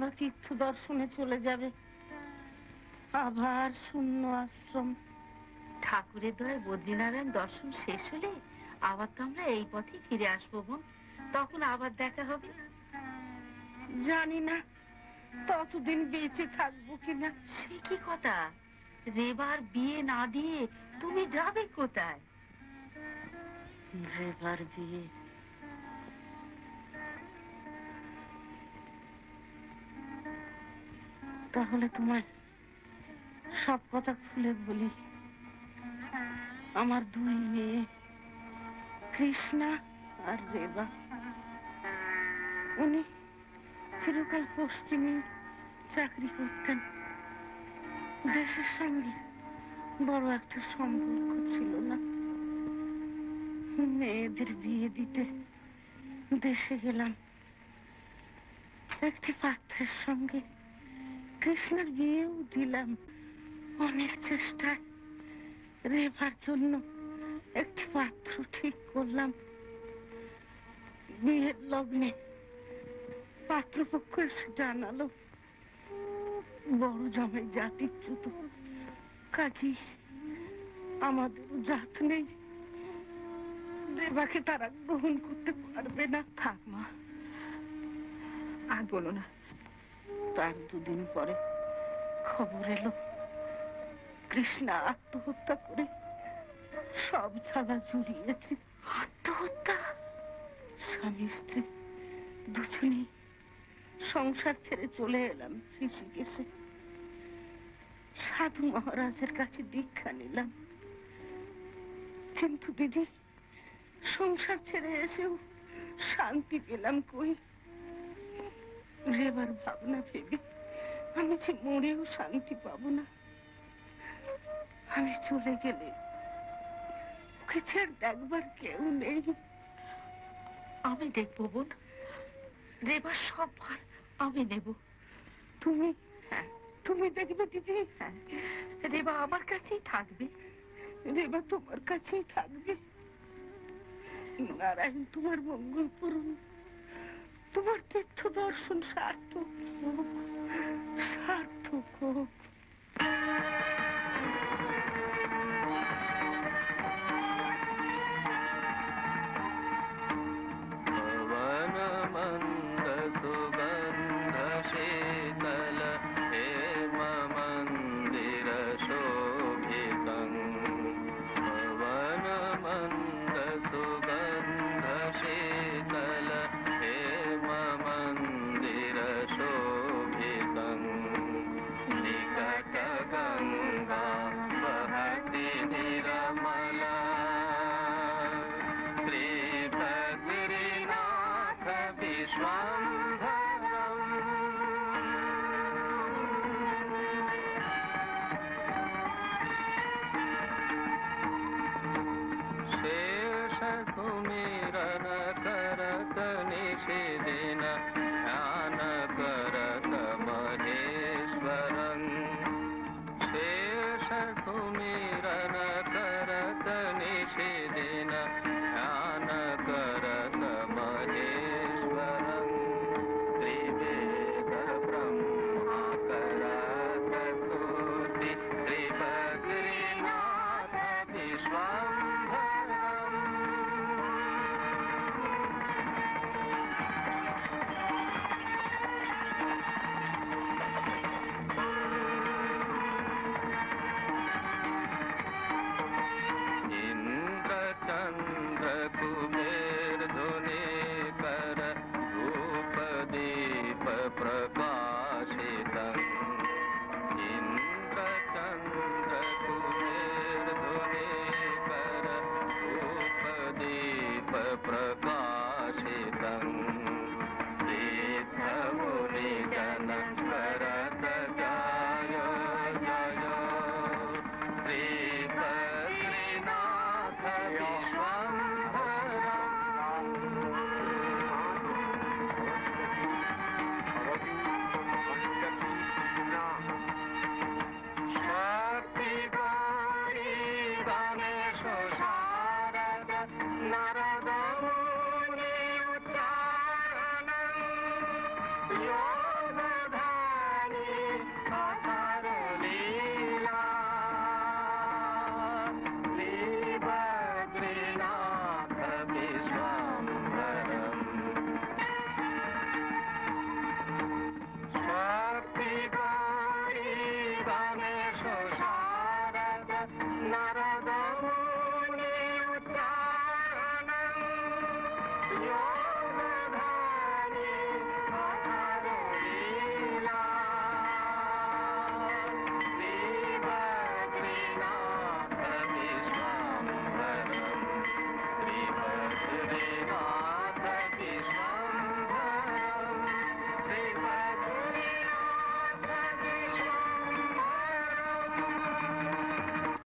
তোমরা তীর্থ দর্শনে চলে যাবে, আবার শূন্য আশ্রম। ঠাকুরের দয়ায় বদ্রীনারায়ণ দর্শন শেষ হলে আবার তো আমরা এই পথে ফিরে আসবো বোন, তখন আবার দেখা হবে। জানি না ততদিন বেঁচে থাকবো কিনা। সে কি কথা, রেবার বিয়ে না দিয়ে তুমি যাবে কোথায়? রেবার বিয়ে? তাহলে তোমার সব কথা খুলে বলি। আমার দুই মেয়ে, কৃষ্ণা আর রেবা, উনি চিরকাল পশ্চিমে চাকরি করতেন। দেশের সঙ্গে বড় একটা সম্পর্ক ছিল না। মেয়েদের বিয়ে দিতে দেশে গেলাম। একটি পাত্রের সঙ্গে কৃষ্ণের বিয়েও দিলাম অনেক চেষ্টায়। রেবার জন্য একটি পাত্র ঠিক করলাম। বিয়ের লগ্নে পাত্রপক্ষ এসে জানালো বড় জামাই জাতিচ্যুত, কাজী আমাদের জাত নেই, রেবাকে তারা গ্রহণ করতে পারবে না। থাক মা, আর বলো না। তার দুদিন পরে খবর এলো কৃষ্ণা আত্মহত্যা করে সব ঝালা জুড়িয়েছে। আত্মহত্যা? স্বামী স্ত্রী দুজনেই সংসার ছেড়ে চলে এলাম ঋষিকেশে। সাধু মহারাজের কাছে দীক্ষা নিলাম। কিন্তু দিদি, সংসার ছেড়ে এসেও শান্তি পেলাম কই। রেবার ভাবনা ভেবে আমি যে মরেও শান্তি পাবো না। আমি চলে গেলে ওকে ছেড়ে দেখবার কেউ নেই। আমি দেখবো বোন, রেবার সব ভার আমি নেব। তুমি? হ্যাঁ, তুমি দেখবে দিদি। হ্যাঁ, রেবা আমার কাছেই থাকবে। রেবা তোমার কাছেই থাকবে। নারায়ণ তোমার মঙ্গল করুন, তোমার তীর্থ দর্শন সার্থক হোক, সার্থক হোক।